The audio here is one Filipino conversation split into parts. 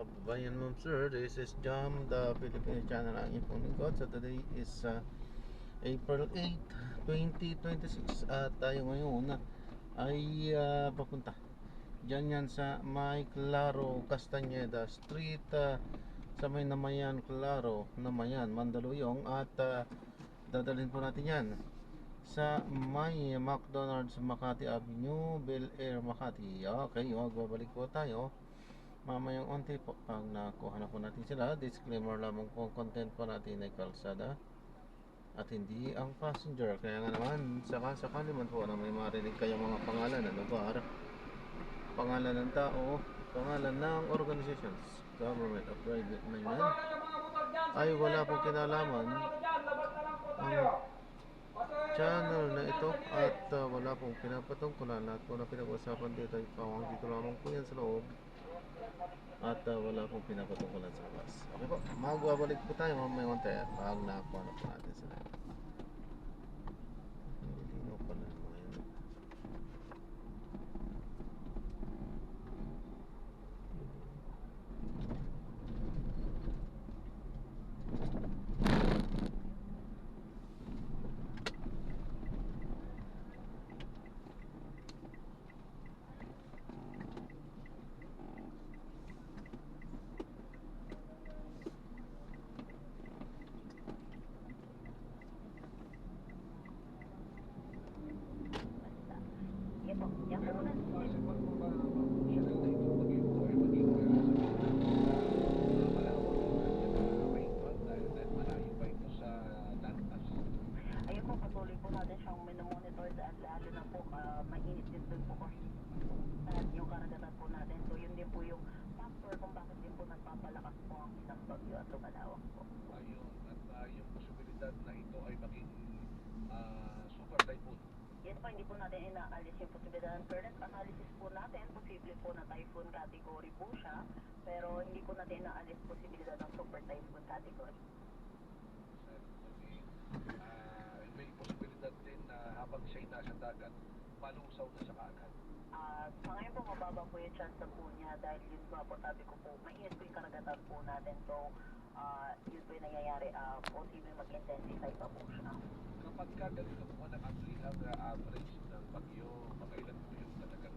kababayan, ma'am sir. This is Jam, the Philippine channel ang ipong lingkod. So today is April 8, 2026. At tayo ngayon ay papunta dyan yan sa May Claro Castañeda Street, sa may Namayan Claro, Namayan, Mandaluyong. At dadalhin po natin yan sa may McDonald's Makati Avenue, Bel Air, Makati. Okay, magbabalik po tayo mamayang onti po pag nakuha na po natin sila. Disclaimer lamang po, ang content po natin ay kalsada at hindi ang passenger. Kaya nga naman, sakali man po na may marinig kayong mga pangalan ng lugar, pangalan ng tao, pangalan ng organizations, government o private man yan, ay wala pong kinalaman ang channel na ito at wala pong pinapatungkulan. Lahat po na pinag-usapan dito ay pawang dito lamang po yan sa loob at wala pong pinapatungkulan sa labas. Okay po, magbabalik po tayo mamaya konti pag nakakuha na po natin sila. Hindi mo pala mga yun. Ayun po, patuloy po natin siyang minomonitor at lalo na po mainit din dun po kasi at yung karagatan po natin. So yun din po yung factor kung bakit din po nagpapalakas po ang isang bagyo at lumalawak po. Ayun, at yung posibilidad na ito ay maging super typhoon. Yes po, hindi po natin inaalis yung posibilidad. Current analysis po natin, posible po na typhoon category po siya, pero hindi po natin inaalis posibilidad ng super typhoon category. May posibilidad din na habang siya'y nasa dagat, malusaw na sa kaagad. Sa ngayon po, mababa po yung chance po niya dahil yun nga po, sabi ko po, mainit po yung karagatan po natin. So, yun po yung nangyayari, posible mag-intensify pa po siya. Kapag ganito po nakabili ang average ng bagyo, makailan po yung talagang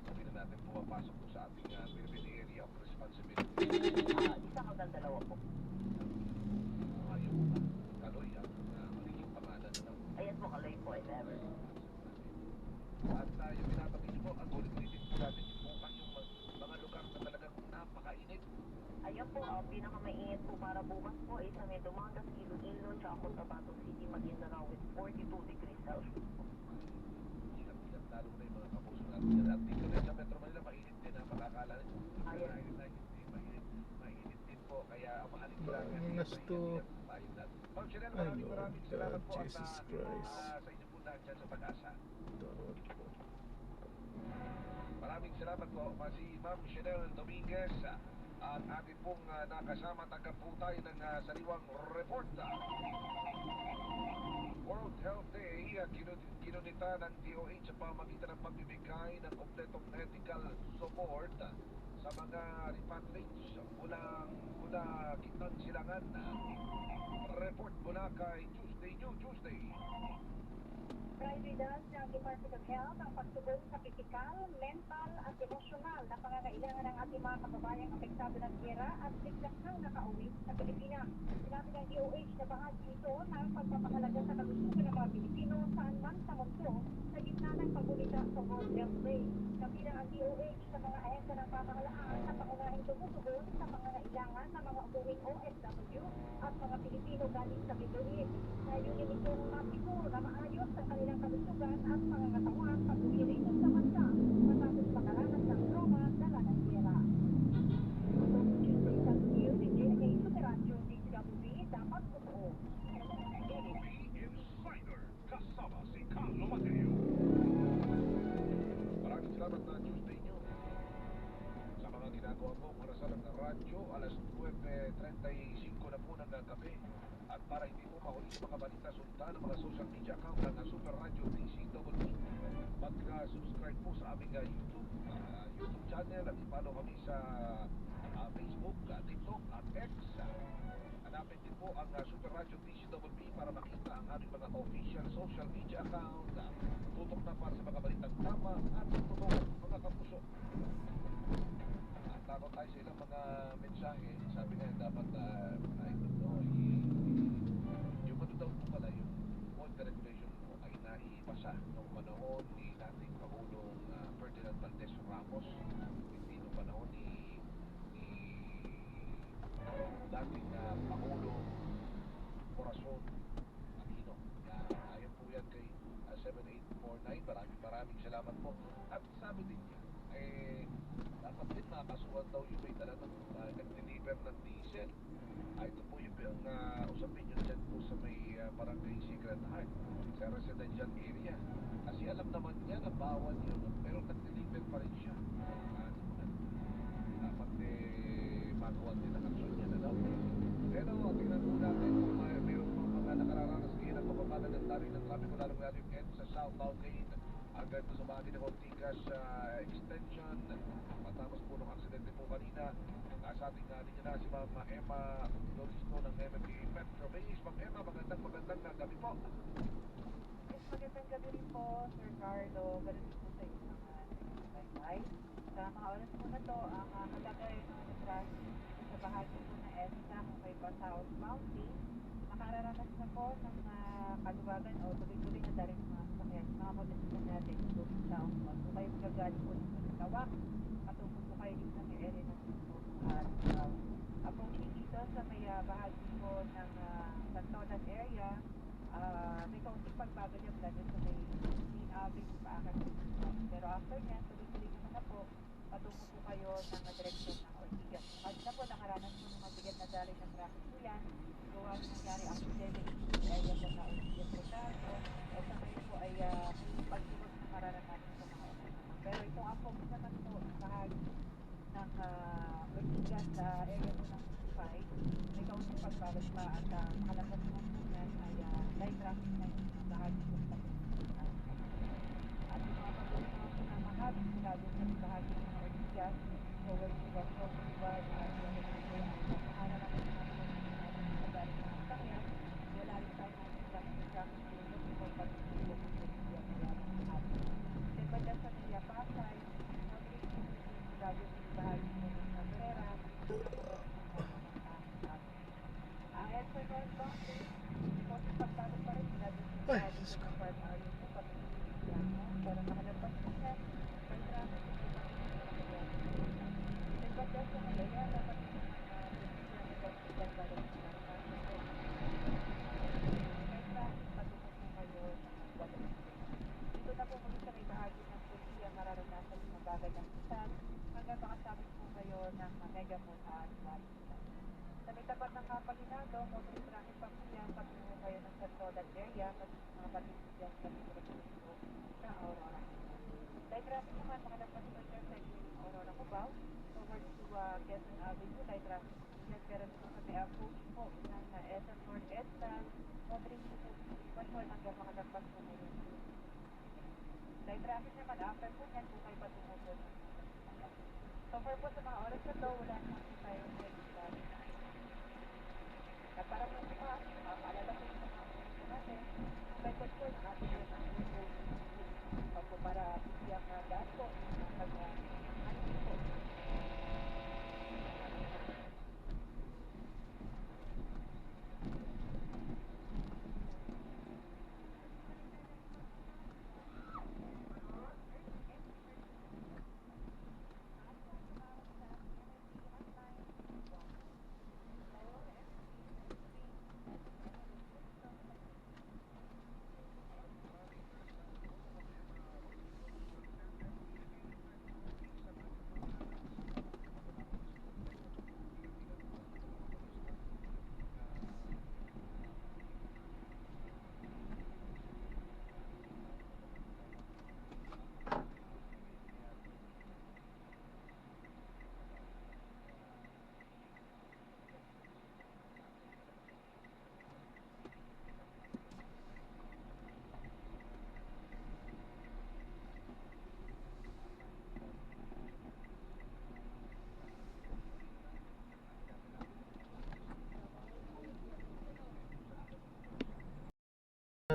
sabi na natin pumapasok po sa ating Philippine Area of Responsibility? Isa hanggang dalawa po. Yung Kaloy ang magiging pangalan na lang. Ayan po, Kaloy po, if ever. At yung pinapakita niyo po, ang ulit-ulitin po natin yung mga lugar na talagang napakainit. Ayun po, pinakamainit po para bukas po ay sa Medomangas, Iloilo, tsaka Cotabato City, Maguindanao with 42 degrees Celsius po. Ingat-ingat lalo na yung mga kapuso natin yan. At dito rin sa Metro Manila, mainit din ang makakala rin. Mainit din po, kaya mahalin ko lang. Ma'am Chanel, maraming salamat po Jesus Christ. sa inyo po lahat dyan sa Pag-asa. Maraming salamat po si Ma'am Chanel Dominguez at atin pong nakasama taga po tayo ng sariwang report. World Health Day, kinunita ng DOH sa pamagitan ng pagbibigay ng kompletong medical support sa mga repatriates mula Gitnang Silangan. Report mula kay Tuesday. Prioridad ng Department of Health ang pagtugon sa physical, mental at emosyonal na pangangailangan ng ating mga kababayang apektado ng giyera at biglang nakauwi sa Pilipinas. Sinabi ng DOH na bahagi ito ng pagpapahalaga sa kalusugan ng mga Pilipino saan man sa mundo sa gitna ng pagulita sa World Health Day. Kabilang ang DOH sa mga ahensya ng pamahalaan na pangunahing tumutugon sa pangangailangan ng mga umuwing OFW at mga Pilipino galing sa Middle East. Layunin itong masiguro na maayos sa kanilang kalusugan at pangangatawan pag-uwi rito sa bansa matapos makaranas ng trauma dala ng giyera. Ito sa Tuesday sa News, GMA Superadyo, DCWB, dapat totoo. DOB Insider, kasama si Carlo Mateo. Maraming salamat na Tuesday nyo. Sa mga ginagawa po parasalang ng radyo, alas 9:35 na po ng gabi. At para hindi po mahuli sa mga balita, sundan ang mga social media account ng Super Radio DCWB. Mag-subscribe po sa aming YouTube channel at i-follow kami sa Facebook Radyo DCWB para makita ang aming mga official social media account. Tutok na para sa mga balitang tama at totoo, mga kapuso. At takot tayo sa ilang mga mensahe. Sabi nga dapat, I don't know, yung ano daw po pala, yung order regulation po ay naibasa noong panahon ni dating Pangulong Ferdinand Valdez Ramos, hindi noong panahon ni dating Pangulong Corazon Aquino. Ayon po yan kay 7849. Maraming salamat po. At sabi din niya, dapat din makasuhan daw yung may dala ng nag-deliver ng diesel. Ito po yung usapin nyo dyan po sa may Barangay Secret Heart sa residential area. Kasi alam naman niya na bawal yun, pero nag-deliver pa rin siya. Dapat magawan din ang aksyon niya na daw. Pero tingnan po natin kung mayroon po mga nakararanas ngayon ng pagpapala ng daloy ng traffic o lalong lalo yung sa southbound lane hanggang sa bahagi ng Ortigas extension. Matapos po ng aksidente po kanina sa ating linya na si Ma'am Emma Loristo ng MMK Metro Base. Ma'am Emma, magandang gabi po. Yes, magandang gabi rin po, Sir Carlo. Ganun po sa inyong bye-bye. Sa mga oras po na to, ang kalagay ng traffic sa bahagi po na EDSA kung kayo pa southbound lane, nakararanas na po ng kaluwagan o tuloy-tuloy na daring mga sasakyan, mga motorista natin doon sa southbound. Kung kayo magagaling po sa Tawak, patungo po kayo dito sa area ng at approaching dito sa may bahagi po ng Santolan area, may kaunting pagbagal yung lalo sa may main avenue pa akin. Pero after niyan, tuloy-tuloy naman na po, patungo po kayo ng direksyon ng Ortigas. At na po, nakaranas po ng mabigat na daloy ng traffic po yan. Gawa na nangyari accident sa area po na Ortigas Ricardo. At sa ngayon po ay may pagsulog na mararanasan sa mga oras naman. Pero itong approach naman po, bahagi ng Ortigas sa area po ng Sipay, may kaunting pagbagal pa at makalabas naman po yan ay light traffic na yung bahagi po sa Pilipinas. At yung mga pagbagal naman po ng Makati, lalo sa bahagi ng Ortigas, towards the Bangkok, Boulevard, at yung makahala naman naman po ng pagbagal ng sasakyan, wala rin tayo natin traffic dito kung pag-ibig po sa Makati. Diba dyan sa Maya Pasay, lalo sa bahagi mo ng Cabrera, ang EDSA northbound lane, kasi pagbagal pa rin sila dito sa bahagi ng Park Avenue po, pag-ibig lang, pero nakalabas po yan, may traffic po sa diba dyan sa Malaya, dapat yung pag-ibig balang sa may traffic, patungo po kayo ng Guadalupe. Dito na po muli sa may bahagi ng Pulsiya, mararanasan yung mabagal ng isang hanggang makasabit po kayo ng Megamall at Marikina. Sa may tapat ng Kapalinado, motor traffic pa po yan, patungo kayo ng Santolan area, pati mga patinigyan sa Metro sa Aurora. Light traffic naman, makalagpas po intersection ng Aurora Cubao, towards to Quezon Avenue, light traffic. Yan, pero dito sa may approach po ng SM North EDSA, moderate po sitwasyon hanggang makalagpas po ngayon. Light traffic naman, after po yan, kung kayo patungo po ng so far po sa mga oras na to, wala naman po tayong regular. At para po maalala po sa mga oras natin, may question natin yun ang po para bigyan na daan po ng pag-anin po.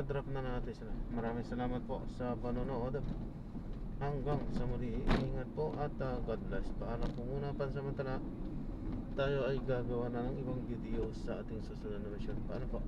isa-drop na natin sila. Maraming salamat po sa panonood. Hanggang sa muli, ingat po at God bless. Paalam po muna, pansamantala tayo ay gagawa na ng ibang video sa ating susunod na mission. Paano po?